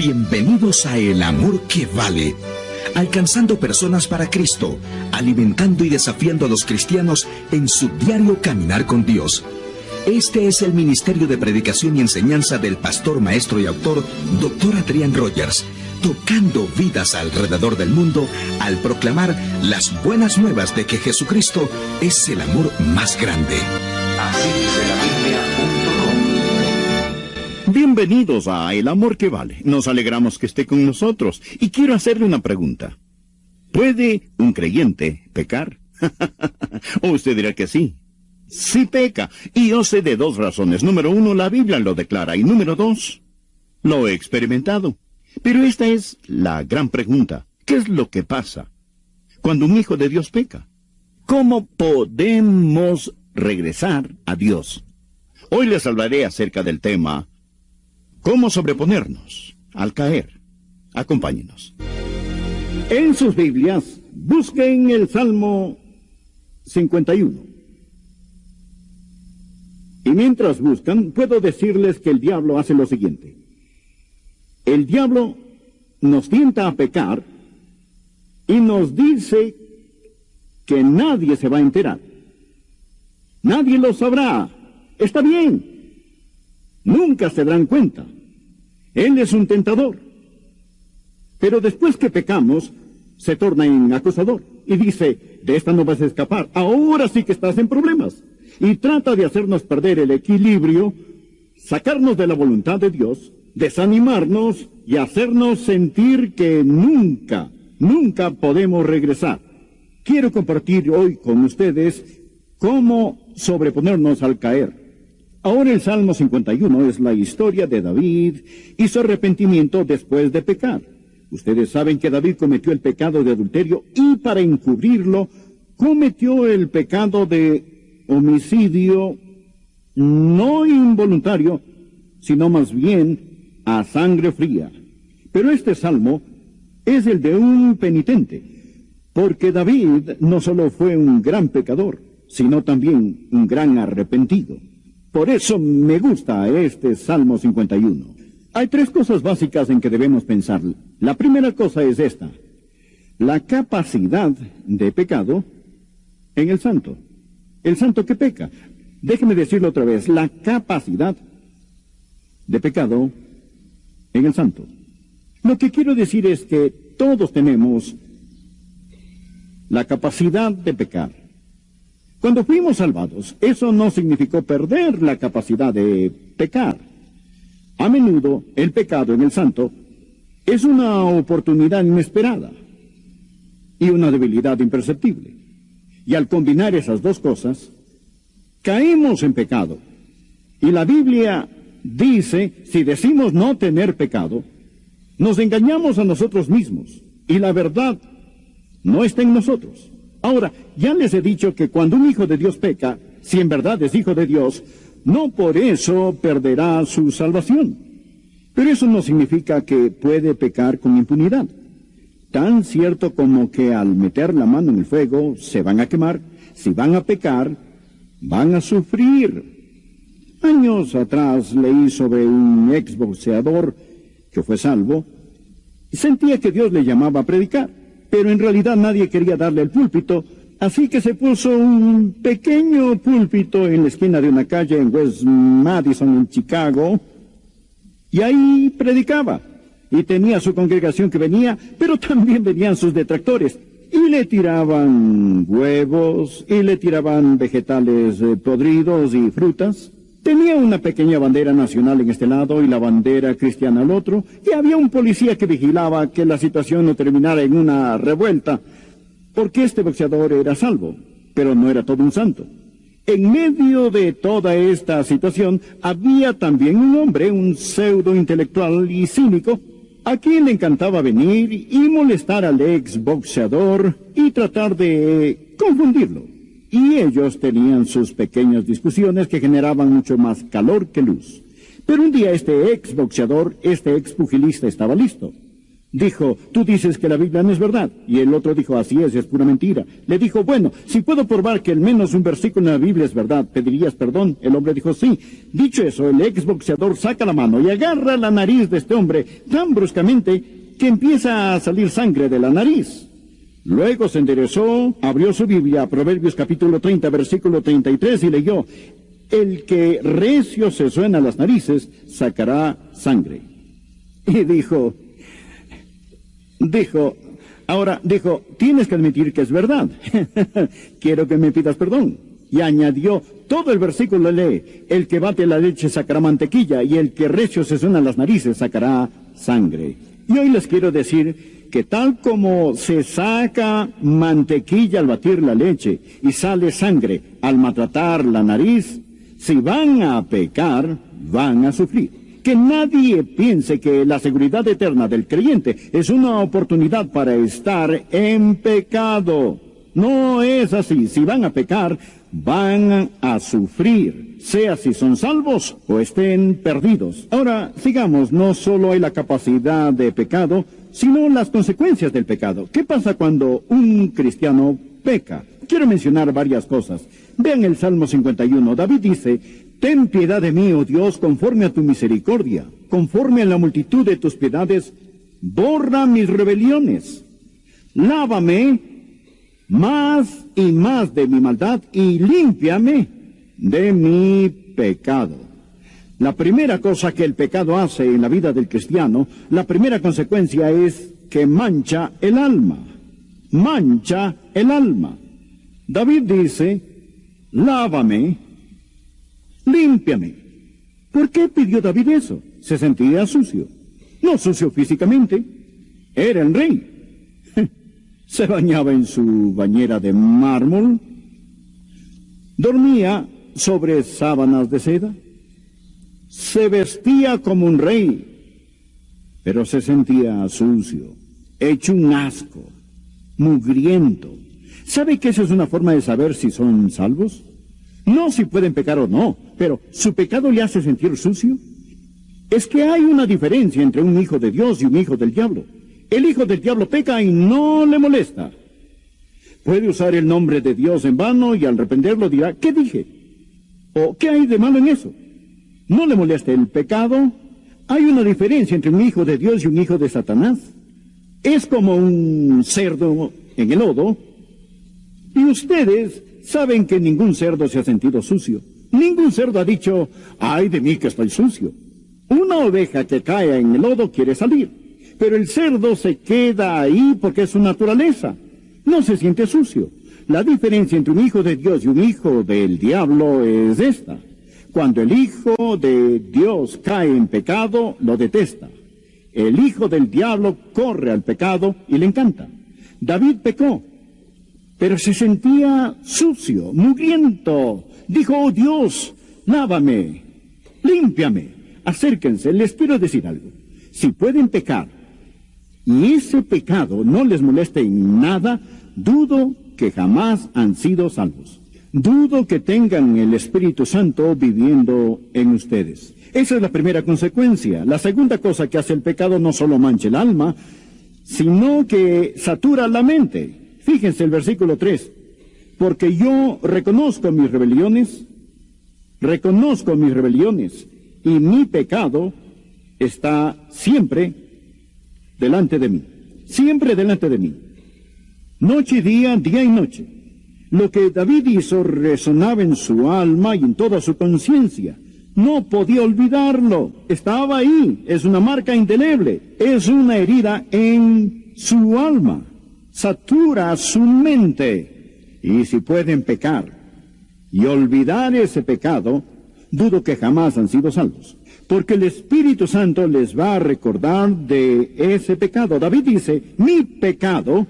Bienvenidos a El Amor que Vale, alcanzando personas para Cristo, alimentando y desafiando a los cristianos en su diario caminar con Dios. Este es el ministerio de predicación y enseñanza del pastor, maestro y autor, Dr. Adrian Rogers, tocando vidas alrededor del mundo al proclamar las buenas nuevas de que Jesucristo es el amor más grande. Así dice la Biblia.com. Bienvenidos a El Amor que Vale. Nos alegramos que esté con nosotros y quiero hacerle una pregunta. ¿Puede un creyente pecar? O usted dirá que sí. Sí peca, y yo sé de dos razones. Número uno, la Biblia lo declara, y número dos, lo he experimentado. Pero esta es la gran pregunta. ¿Qué es lo que pasa cuando un hijo de Dios peca? ¿Cómo podemos regresar a Dios? Hoy les hablaré acerca del tema ¿cómo sobreponernos al caer? Acompáñenos. En sus Biblias, busquen el Salmo 51. Y mientras buscan, puedo decirles que el diablo hace lo siguiente. El diablo nos tienta a pecar y nos dice que nadie se va a enterar. Nadie lo sabrá. Está bien. Nunca se darán cuenta. Él es un tentador. Pero después que pecamos, se torna en acusador y dice, de esta no vas a escapar. Ahora sí que estás en problemas. Y trata de hacernos perder el equilibrio, sacarnos de la voluntad de Dios, desanimarnos y hacernos sentir que nunca podemos regresar. Quiero compartir hoy con ustedes cómo sobreponernos al caer. Ahora el Salmo 51 es la historia de David y su arrepentimiento después de pecar. Ustedes saben que David cometió el pecado de adulterio y para encubrirlo cometió el pecado de homicidio no involuntario, sino más bien a sangre fría. Pero este salmo es el de un penitente, porque David no solo fue un gran pecador, sino también un gran arrepentido. Por eso me gusta este Salmo 51. Hay tres cosas básicas en que debemos pensar. La primera cosa es esta: la capacidad de pecado en el santo. El santo que peca. Déjeme decirlo otra vez. La capacidad de pecado en el santo. Lo que quiero decir es que todos tenemos la capacidad de pecar. Cuando fuimos salvados, eso no significó perder la capacidad de pecar. A menudo, el pecado en el santo es una oportunidad inesperada y una debilidad imperceptible. Y al combinar esas dos cosas, caemos en pecado. Y la Biblia dice, si decimos no tener pecado, nos engañamos a nosotros mismos. Y la verdad no está en nosotros. Ahora, ya les he dicho que cuando un hijo de Dios peca, si en verdad es hijo de Dios, no por eso perderá su salvación. Pero eso no significa que puede pecar con impunidad. Tan cierto como que al meter la mano en el fuego se van a quemar, si van a pecar, van a sufrir. Años atrás leí sobre un exboxeador que fue salvo y sentía que Dios le llamaba a predicar, pero en realidad nadie quería darle el púlpito, así que se puso un pequeño púlpito en la esquina de una calle en West Madison, en Chicago, y ahí predicaba. Y tenía su congregación que venía, pero también venían sus detractores. Y le tiraban huevos, y le tiraban vegetales podridos y frutas. Tenía una pequeña bandera nacional en este lado y la bandera cristiana al otro. Y había un policía que vigilaba que la situación no terminara en una revuelta, porque este boxeador era salvo, pero no era todo un santo. En medio de toda esta situación, había también un hombre, un pseudo intelectual y cínico, a quien le encantaba venir y molestar al exboxeador y tratar de confundirlo. Y ellos tenían sus pequeñas discusiones que generaban mucho más calor que luz. Pero un día este exboxeador, este expugilista estaba listo. Dijo, tú dices que la Biblia no es verdad. Y el otro dijo, así es pura mentira. Le dijo, bueno, si puedo probar que al menos un versículo en la Biblia es verdad, ¿pedirías perdón? El hombre dijo, sí. Dicho eso, el exboxeador saca la mano y agarra la nariz de este hombre tan bruscamente que empieza a salir sangre de la nariz. Luego se enderezó, abrió su Biblia, Proverbios capítulo 30, versículo 33, y leyó, el que recio se suena las narices, sacará sangre. Y dijo, tienes que admitir que es verdad. Quiero que me pidas perdón. Y añadió, todo el versículo lee, el que bate la leche sacará mantequilla, y el que recio se suena las narices sacará sangre. Y hoy les quiero decir que tal como se saca mantequilla al batir la leche y sale sangre al maltratar la nariz, si van a pecar, van a sufrir. Que nadie piense que la seguridad eterna del creyente es una oportunidad para estar en pecado. No es así. Si van a pecar, van a sufrir, sea si son salvos o estén perdidos. Ahora, sigamos, no solo hay la capacidad de pecado, sino las consecuencias del pecado. ¿Qué pasa cuando un cristiano peca? Quiero mencionar varias cosas. Vean el Salmo 51. David dice, ten piedad de mí, oh Dios, conforme a tu misericordia, conforme a la multitud de tus piedades, borra mis rebeliones. Lávame más y más de mi maldad y límpiame de mi pecado. La primera cosa que el pecado hace en la vida del cristiano, la primera consecuencia es que mancha el alma. Mancha el alma. David dice, lávame, límpiame. ¿Por qué pidió David eso? Se sentía sucio. No sucio físicamente. Era el rey. Se bañaba en su bañera de mármol. Dormía sobre sábanas de seda. Se vestía como un rey. Pero se sentía sucio, hecho un asco, mugriento. ¿Sabe que esa es una forma de saber si son salvos? No si pueden pecar o no, pero ¿su pecado le hace sentir sucio? Es que hay una diferencia entre un hijo de Dios y un hijo del diablo. El hijo del diablo peca y no le molesta. Puede usar el nombre de Dios en vano y al arrepentirlo dirá, ¿qué dije? ¿O qué hay de malo en eso? ¿No le molesta el pecado? Hay una diferencia entre un hijo de Dios y un hijo de Satanás. Es como un cerdo en el lodo. Y ustedes saben que ningún cerdo se ha sentido sucio. Ningún cerdo ha dicho, ay de mí que estoy sucio. Una oveja que cae en el lodo quiere salir, pero el cerdo se queda ahí porque es su naturaleza. No se siente sucio. La diferencia entre un hijo de Dios y un hijo del diablo es esta. Cuando el hijo de Dios cae en pecado, lo detesta. El hijo del diablo corre al pecado y le encanta. David pecó, pero se sentía sucio, mugriento. Dijo, oh Dios, lávame, límpiame. Acérquense, les quiero decir algo. Si pueden pecar y ese pecado no les moleste en nada, dudo que jamás han sido salvos. Dudo que tengan el Espíritu Santo viviendo en ustedes. Esa es la primera consecuencia. La segunda cosa que hace el pecado no solo mancha el alma, sino que satura la mente. Fíjense el versículo 3. Porque yo reconozco mis rebeliones, y mi pecado está siempre delante de mí. Siempre delante de mí. Noche y día, día y noche. Lo que David hizo resonaba en su alma y en toda su conciencia. No podía olvidarlo. Estaba ahí. Es una marca indeleble. Es una herida en su alma. Satura su mente. Y si pueden pecar y olvidar ese pecado, dudo que jamás han sido salvos. Porque el Espíritu Santo les va a recordar de ese pecado. David dice, mi pecado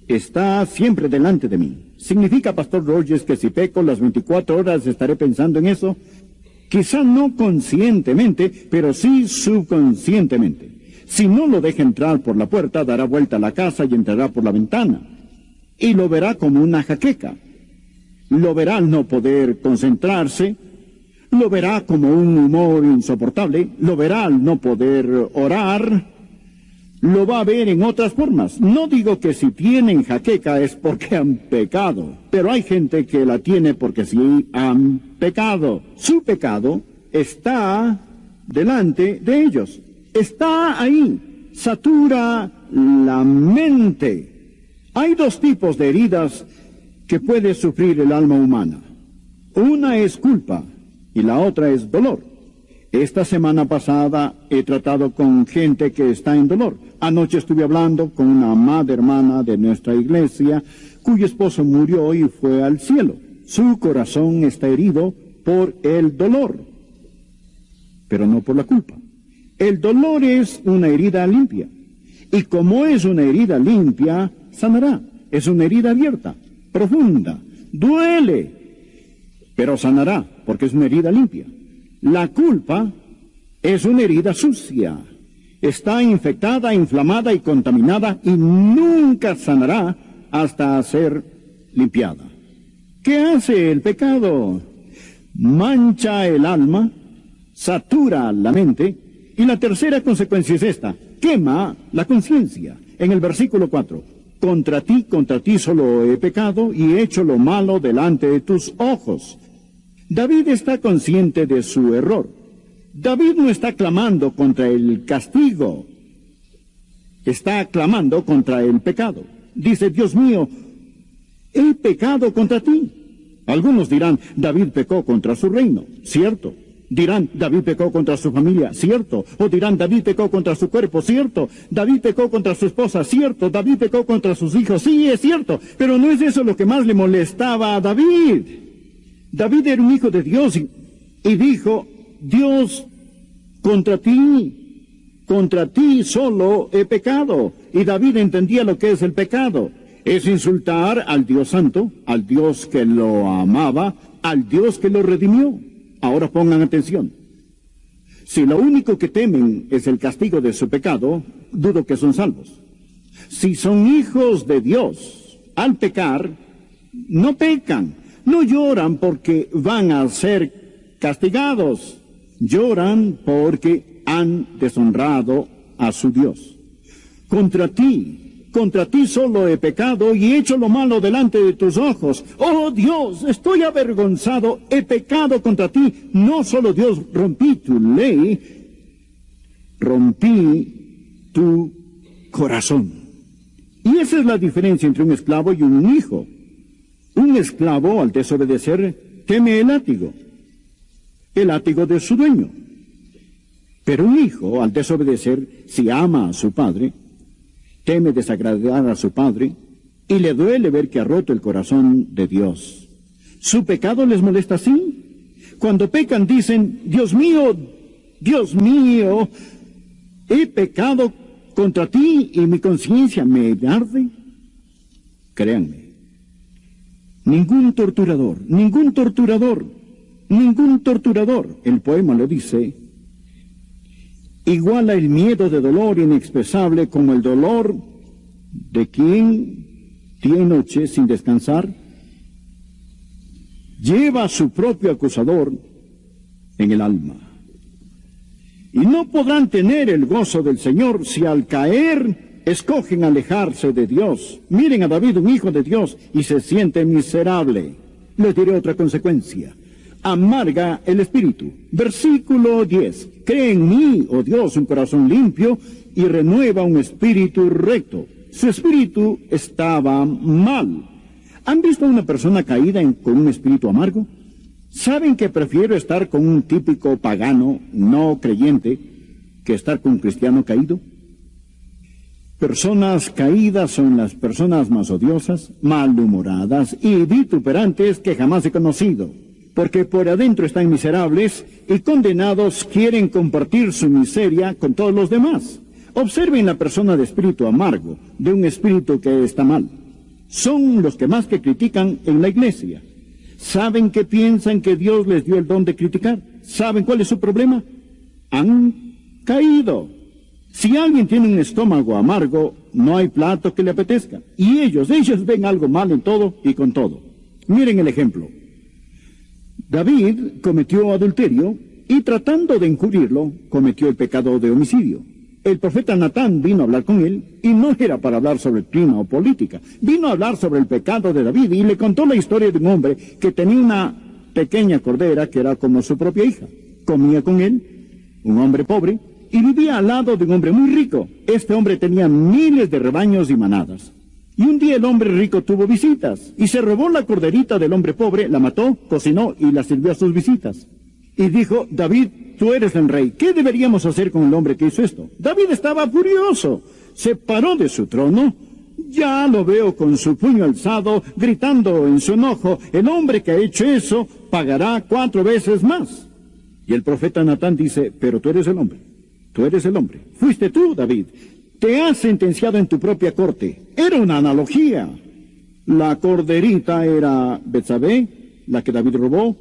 está siempre delante de mí. ¿Significa, Pastor Rogers, que si peco las 24 horas estaré pensando en eso? Quizá no conscientemente, pero sí subconscientemente. Si no lo deja entrar por la puerta, dará vuelta a la casa y entrará por la ventana. Y lo verá como una jaqueca. Lo verá al no poder concentrarse. Lo verá como un humor insoportable. Lo verá al no poder orar. lo va a ver en otras formas. No digo que si tienen jaqueca es porque han pecado, pero hay gente que la tiene porque sí han pecado. Su pecado está delante de ellos. Está ahí. Satura la mente. Hay dos tipos de heridas que puede sufrir el alma humana. Una es culpa y la otra es dolor. Esta semana pasada he tratado con gente que está en dolor. Anoche estuve hablando con una amada hermana de nuestra iglesia, cuyo esposo murió y fue al cielo. Su corazón está herido por el dolor, pero no por la culpa. El dolor es una herida limpia, y como es una herida limpia, sanará. Es una herida abierta, profunda, duele, pero sanará, porque es una herida limpia. La culpa es una herida sucia. Está infectada, inflamada y contaminada y nunca sanará hasta ser limpiada. ¿Qué hace el pecado? Mancha el alma, satura la mente y la tercera consecuencia es esta: quema la conciencia. En el versículo 4, contra ti solo he pecado y he hecho lo malo delante de tus ojos. David está consciente de su error. David no está clamando contra el castigo, está clamando contra el pecado. Dice: Dios mío, he pecado contra ti. Algunos dirán: David pecó contra su reino, cierto. Dirán: David pecó contra su familia, cierto. O dirán: David pecó contra su cuerpo, cierto. David pecó contra su esposa, cierto. David pecó contra sus hijos, sí, es cierto. Pero no es eso lo que más le molestaba a David. David era un hijo de Dios y dijo: Dios, contra ti solo he pecado. Y David entendía lo que es el pecado. Es insultar al Dios Santo, al Dios que lo amaba, al Dios que lo redimió. Ahora pongan atención. Si lo único que temen es el castigo de su pecado, dudo que son salvos. Si son hijos de Dios, al pecar, no pecan. No lloran porque van a ser castigados. Lloran porque han deshonrado a su Dios. Contra ti solo he pecado y he hecho lo malo delante de tus ojos. Oh Dios, estoy avergonzado, he pecado contra ti. No solo Dios, rompí tu ley, rompí tu corazón. Y esa es la diferencia entre un esclavo y un hijo. Un esclavo, al desobedecer, teme el látigo de su dueño. Pero un hijo, al desobedecer, si ama a su padre, teme desagradar a su padre y le duele ver que ha roto el corazón de Dios. ¿Su pecado les molesta así? Cuando pecan dicen: Dios mío, he pecado contra ti y mi conciencia me arde. Créanme, ningún torturador, el poema lo dice, iguala el miedo de dolor inexpresable como el dolor de quien día y noche sin descansar lleva a su propio acusador en el alma. Y no podrán tener el gozo del Señor si al caer escogen alejarse de Dios. Miren a David, un hijo de Dios, y se siente miserable. Les diré otra consecuencia: amarga el espíritu. Versículo 10. Cree en mí, oh Dios, un corazón limpio y renueva un espíritu recto. Su espíritu estaba mal. ¿Han visto a una persona caída con un espíritu amargo? ¿Saben que prefiero estar con un típico pagano no creyente que estar con un cristiano caído? Personas caídas son las personas más odiosas, malhumoradas y vituperantes que jamás he conocido, porque por adentro están miserables y condenados quieren compartir su miseria con todos los demás. Observen la persona de espíritu amargo, de un espíritu que está mal. Son los que más que critican en la iglesia. ¿Saben que piensan que Dios les dio el don de criticar? ¿Saben cuál es su problema? Han caído. Si alguien tiene un estómago amargo, no hay plato que le apetezca. Y ellos ven algo mal en todo y con todo. Miren el ejemplo. David cometió adulterio y tratando de encubrirlo, cometió el pecado de homicidio. El profeta Natán vino a hablar con él, y no era para hablar sobre clima o política. Vino a hablar sobre el pecado de David, y le contó la historia de un hombre que tenía una pequeña cordera que era como su propia hija. Comía con él, un hombre pobre, y vivía al lado de un hombre muy rico. Este hombre tenía miles de rebaños y manadas. Y un día el hombre rico tuvo visitas, y se robó la corderita del hombre pobre, la mató, cocinó y la sirvió a sus visitas. Y dijo: David, tú eres el rey, ¿qué deberíamos hacer con el hombre que hizo esto? David estaba furioso, se paró de su trono. Ya lo veo con su puño alzado, gritando en su enojo: el hombre que ha hecho eso pagará 4 veces más. Y el profeta Natán dice: pero tú eres el hombre, tú eres el hombre. Fuiste tú, David. Te has sentenciado en tu propia corte. Era una analogía. La corderita era Betsabé, la que David robó,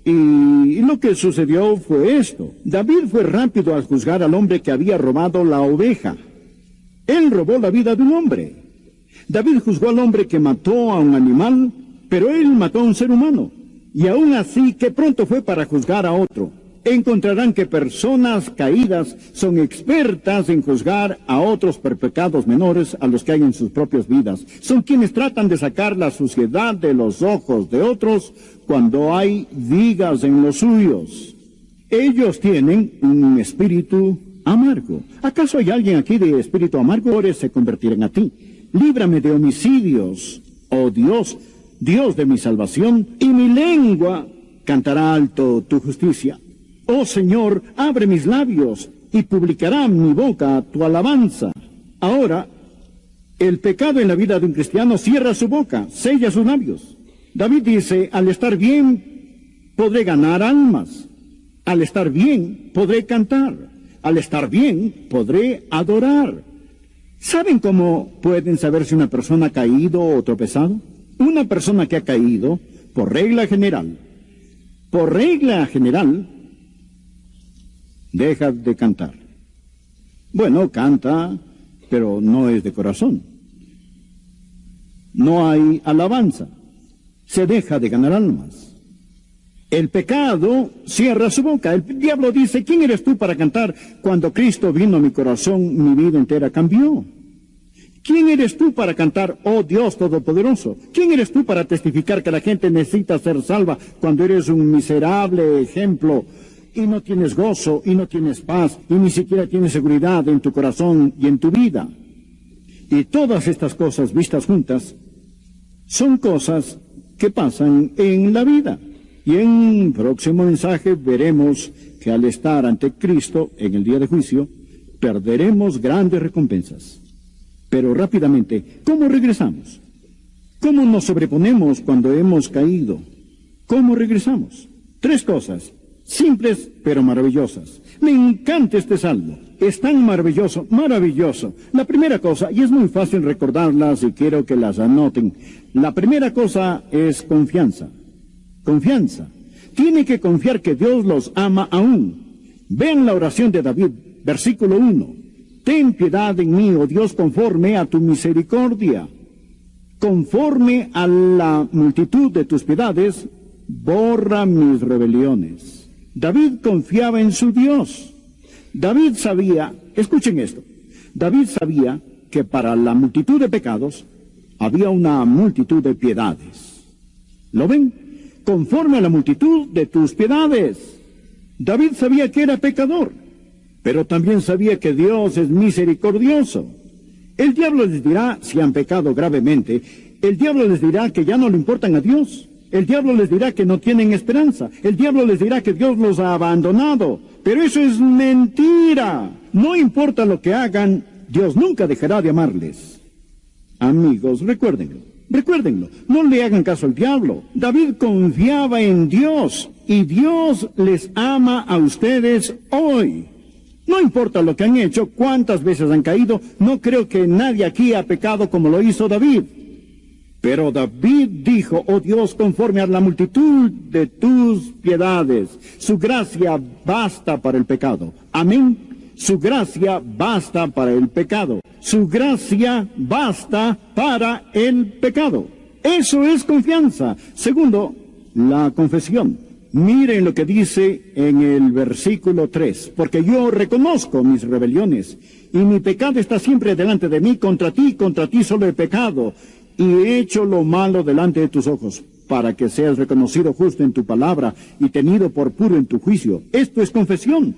y lo que sucedió fue esto. David fue rápido al juzgar al hombre que había robado la oveja. Él robó la vida de un hombre. David juzgó al hombre que mató a un animal, pero él mató a un ser humano. Y aún así, que pronto fue para juzgar a otro. Encontrarán que personas caídas son expertas en juzgar a otros por pecados menores a los que hay en sus propias vidas. Son quienes tratan de sacar la suciedad de los ojos de otros cuando hay vigas en los suyos. Ellos tienen un espíritu amargo. ¿Acaso hay alguien aquí de espíritu amargo? Ahora se convertirán a ti. Líbrame de homicidios, oh Dios, Dios de mi salvación, y mi lengua cantará alto tu justicia. Oh Señor, abre mis labios, y publicará mi boca tu alabanza. Ahora, el pecado en la vida de un cristiano cierra su boca, sella sus labios. David dice: al estar bien, podré ganar almas. Al estar bien, podré cantar. Al estar bien, podré adorar. ¿Saben cómo pueden saber si una persona ha caído o tropezado? Una persona que ha caído, por regla general, deja de cantar. Bueno, canta, pero no es de corazón. No hay alabanza. Se deja de ganar almas. El pecado cierra su boca. El diablo dice: ¿quién eres tú para cantar? Cuando Cristo vino a mi corazón, mi vida entera cambió. ¿Quién eres tú para cantar, oh Dios Todopoderoso? ¿Quién eres tú para testificar que la gente necesita ser salva cuando eres un miserable ejemplo y no tienes gozo y no tienes paz y ni siquiera tienes seguridad en tu corazón y en tu vida? Y todas estas cosas vistas juntas son cosas que pasan en la vida. Y en un próximo mensaje veremos que al estar ante Cristo en el día de juicio, perderemos grandes recompensas. Pero rápidamente, ¿cómo regresamos? ¿Cómo nos sobreponemos cuando hemos caído? ¿Cómo regresamos? 3 cosas, simples pero maravillosas. Me encanta este salmo. Es tan maravilloso, maravilloso. La primera cosa, y es muy fácil recordarlas y quiero que las anoten. La primera cosa es confianza. Confianza. Tiene que confiar que Dios los ama aún. Vean la oración de David, versículo 1. Ten piedad en mí, oh Dios, conforme a tu misericordia. Conforme a la multitud de tus piedades, borra mis rebeliones. David confiaba en su Dios. David sabía, escuchen esto, David sabía que para la multitud de pecados había una multitud de piedades. ¿Lo ven? Conforme a la multitud de tus piedades. David sabía que era pecador, pero también sabía que Dios es misericordioso. El diablo les dirá, si han pecado gravemente, el diablo les dirá que ya no le importan a Dios. El diablo les dirá que no tienen esperanza. El diablo les dirá que Dios los ha abandonado. Pero eso es mentira. No importa lo que hagan, Dios nunca dejará de amarles. Amigos, recuérdenlo. Recuérdenlo, no le hagan caso al diablo. David confiaba en Dios y Dios les ama a ustedes hoy. No importa lo que han hecho, cuántas veces han caído, no creo que nadie aquí ha pecado como lo hizo David. Pero David dijo, oh Dios, conforme a la multitud de tus piedades, su gracia basta para el pecado. Amén. Su gracia basta para el pecado. Su gracia basta para el pecado. Eso es confianza. Segundo, la confesión. Miren lo que dice en el versículo 3. Porque yo reconozco mis rebeliones, y mi pecado está siempre delante de mí. Contra ti solo he pecado, y he hecho lo malo delante de tus ojos, para que seas reconocido justo en tu palabra, y tenido por puro en tu juicio. Esto es confesión.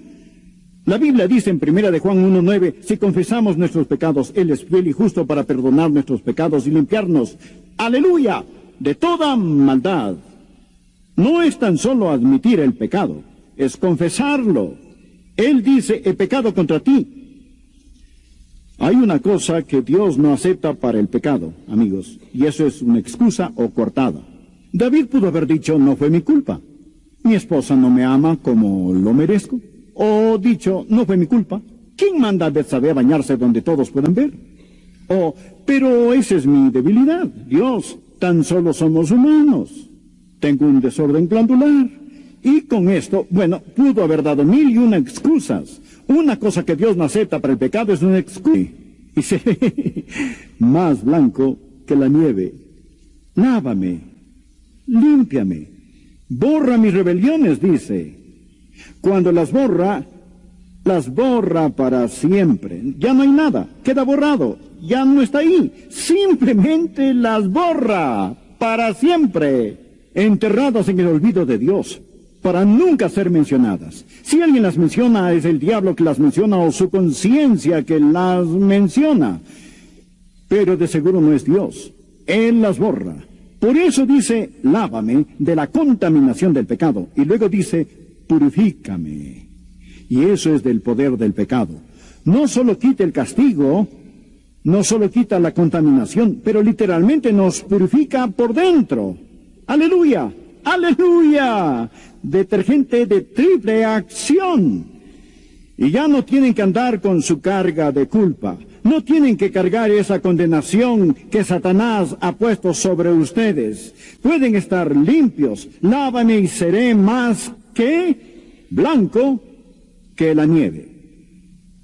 La Biblia dice en 1 de Juan 1:9, si confesamos nuestros pecados, Él es fiel y justo para perdonar nuestros pecados y limpiarnos, aleluya, de toda maldad. No es tan solo admitir el pecado, es confesarlo. Él dice, he pecado contra ti. Hay una cosa que Dios no acepta para el pecado, amigos, y eso es una excusa o coartada. David pudo haber dicho, no fue mi culpa. Mi esposa no me ama como lo merezco. O dicho, no fue mi culpa. ¿Quién manda a Betsabé a bañarse donde todos puedan ver? O, pero esa es mi debilidad. Dios, tan solo somos humanos. Tengo un desorden glandular. Y con esto, bueno, pudo haber dado 1001 excusas. Una cosa que Dios no acepta para el pecado es una excusa. Dice, más blanco que la nieve. Lávame, límpiame, borra mis rebeliones, dice. Cuando las borra para siempre. Ya no hay nada, queda borrado, ya no está ahí. Simplemente las borra para siempre, enterradas en el olvido de Dios, para nunca ser mencionadas. Si alguien las menciona, es el diablo que las menciona o su conciencia que las menciona. Pero de seguro no es Dios, Él las borra. Por eso dice, lávame de la contaminación del pecado. Y luego dice, purifícame. Y eso es del poder del pecado. No solo quita el castigo, no solo quita la contaminación, pero literalmente nos purifica por dentro. ¡Aleluya! ¡Aleluya! Detergente de triple acción. Y ya no tienen que andar con su carga de culpa. No tienen que cargar esa condenación que Satanás ha puesto sobre ustedes. Pueden estar limpios. Lávame y seré más que blanco que la nieve.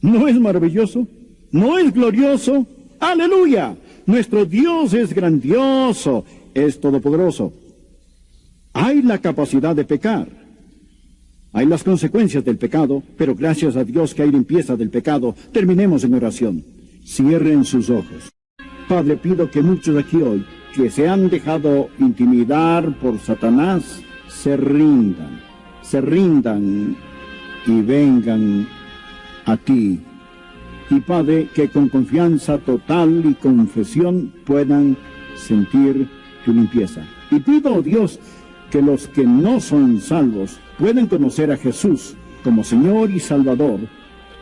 ¿No es maravilloso? ¿No es glorioso? ¡Aleluya! Nuestro Dios es grandioso, es todopoderoso. Hay la capacidad de pecar. Hay las consecuencias del pecado, pero gracias a Dios que hay limpieza del pecado. Terminemos en oración. Cierren sus ojos. Padre, pido que muchos de aquí hoy, que se han dejado intimidar por Satanás, se rindan y vengan a ti. Y Padre, que con confianza total y confesión puedan sentir tu limpieza. Y pido, oh Dios, que los que no son salvos puedan conocer a Jesús como Señor y Salvador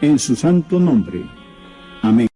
en su santo nombre. Amén.